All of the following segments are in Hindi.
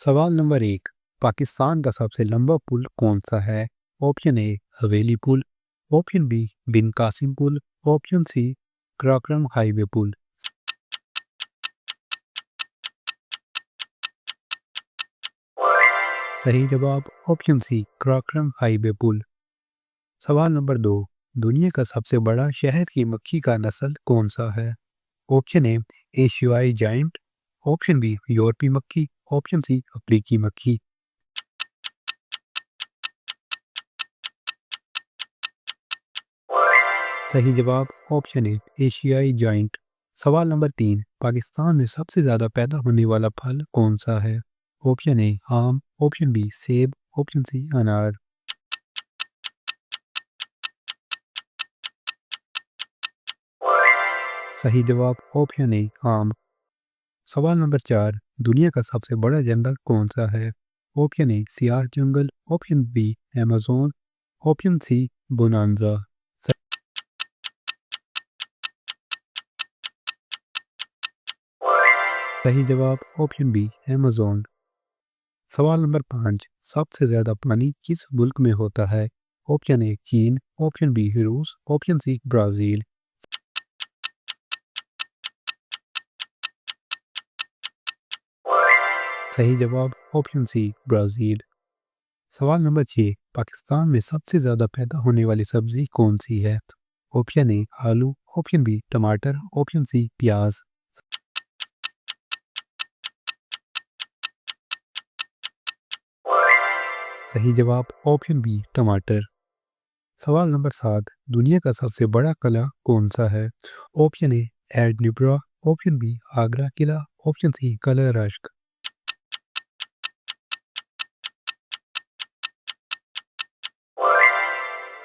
सवाल नंबर 1। पाकिस्तान का सबसे लंबा पुल कौन सा है? ऑप्शन ए हवेली पुल, ऑप्शन बी बिन कासिम पुल, ऑप्शन सी कराक्रम हाईवे पुल। सही जवाब ऑप्शन सी कराक्रम हाईवे पुल। सवाल नंबर 2। दुनिया का सबसे बड़ा शहद की मक्खी का नस्ल कौन सा है? ऑप्शन ए एशियाई जायंट, ऑप्शन बी यूरोपीय मक्खी, ऑप्शन सी अफ्रीकी मक्खी। सही जवाब ऑप्शन ए एशियाई जाइंट। सवाल नंबर 3। पाकिस्तान में सबसे ज़्यादा पैदा होने वाला फल कौन सा है? ऑप्शन ए आम, ऑप्शन बी सेब, ऑप्शन सी अनार। सही जवाब ऑप्शन ए आम। सवाल नंबर 4। दुनिया का सबसे बड़ा जंगल कौन सा है? ऑप्शन ए सियार जंगल, option B Amazon, option C bonanza. सही जवाब ऑप्शन बी अमेज़न। सवाल नंबर 5। सबसे ज़्यादा पानी किस मुल्क में होता है? ऑप्शन ए चीन, ऑप्शन बी रूस, ऑप्शन सी ब्राज़ील। सही जवाब ऑप्शन सी ब्राज़ील। सवाल नंबर 6। पाकिस्तान में सबसे ज़्यादा पैदा होने वाली सब्ज़ी कौन सी है? ऑप्शन ए आलू, ऑप्शन बी टमाटर, ऑप्शन सी प्याज। सही जवाब ऑप्शन बी टमाटर। सवाल नंबर 7। दुनिया का सबसे बड़ा किला कौन सा है? Option A Edinburgh, option B Agra किला, ऑप्शन सी कलर रश्क।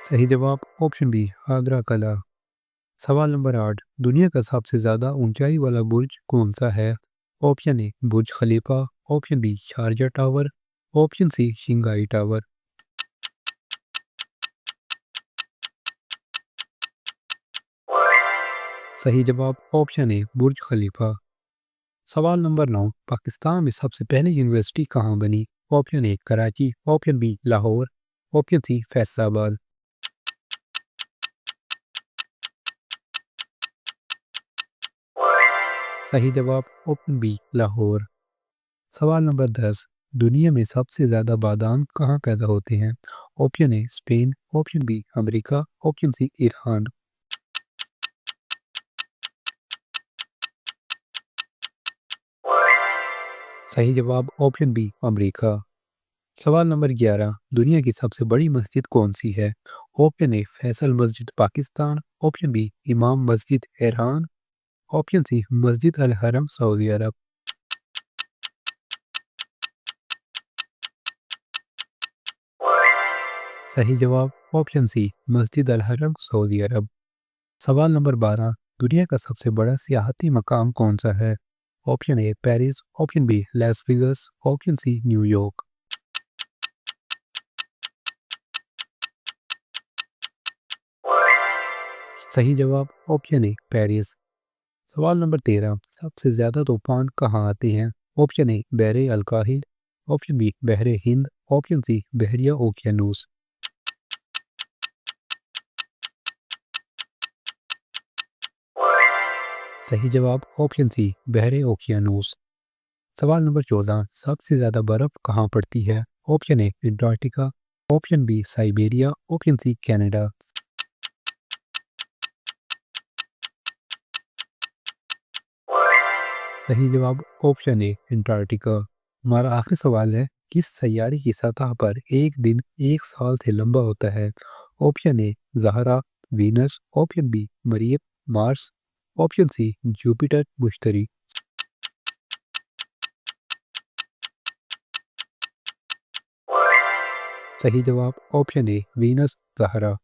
सही जवाब ऑप्शन बी आगरा किला। सवाल नंबर 8। दुनिया का सबसे ज़्यादा ऊंचाई वाला बुर्ज कौन सा है? Option A Burj Khalifa, option B Sharjah tower, option C Shanghai tower. सही जवाब ऑप्शन ए बुर्ज खलीफा। सवाल नंबर 9। पाकिस्तान में सबसे पहली यूनिवर्सिटी कहाँ बनी? Option A Karachi, option B Lahore, option C Faisalabad. सही जवाब ऑप्शन बी लाहौर। सवाल नंबर 10। दुनिया में सबसे ज़्यादा बादाम कहाँ पैदा होते हैं? Option A Spain, option B America, option C Iran. सही जवाब ऑप्शन बी अमेरिका। सवाल नंबर 11। दुनिया की सबसे बड़ी मस्जिद कौन सी है? ऑप्शन ए फैसल मस्जिद पाकिस्तान, ऑप्शन बी इमाम मस्जिद ईरान, ऑप्शन सी मस्जिद अल हरम सऊदी अरब। सही जवाब ऑप्शन सी मस्जिद अल हरम सऊदी अरब। सवाल नंबर 12। दुनिया का सबसे बड़ा सियाहती मकाम कौन सा है? Option A Paris, option B Las Vegas, option C New York. सही जवाब ऑप्शन ए पेरिस। सवाल नंबर 13। सबसे ज़्यादा तूफान कहाँ आते हैं? ऑप्शन ए बहरे अलकाहिल, ऑप्शन बी बहरे हिंद, ऑप्शन सी बहरिया ओकियानूस। सही जवाब ऑप्शन सी बहरे ओकियानूस। सवाल नंबर 14। सबसे ज़्यादा बर्फ़ कहाँ पड़ती है? Option A Antarctica, option B Siberia, option C Canada. सही जवाब ऑप्शन ए अंटार्कटिका। हमारा आखिरी सवाल है, किस सैयारे की सतह पर एक दिन एक साल से लंबा होता है? ऑप्शन ए ज़हरा, वीनस, ऑप्शन बी मरियम, मार्स, ऑप्शन सी जुपिटर मुश्तरी। सही जवाब ऑप्शन ए वीनस ज़हरा।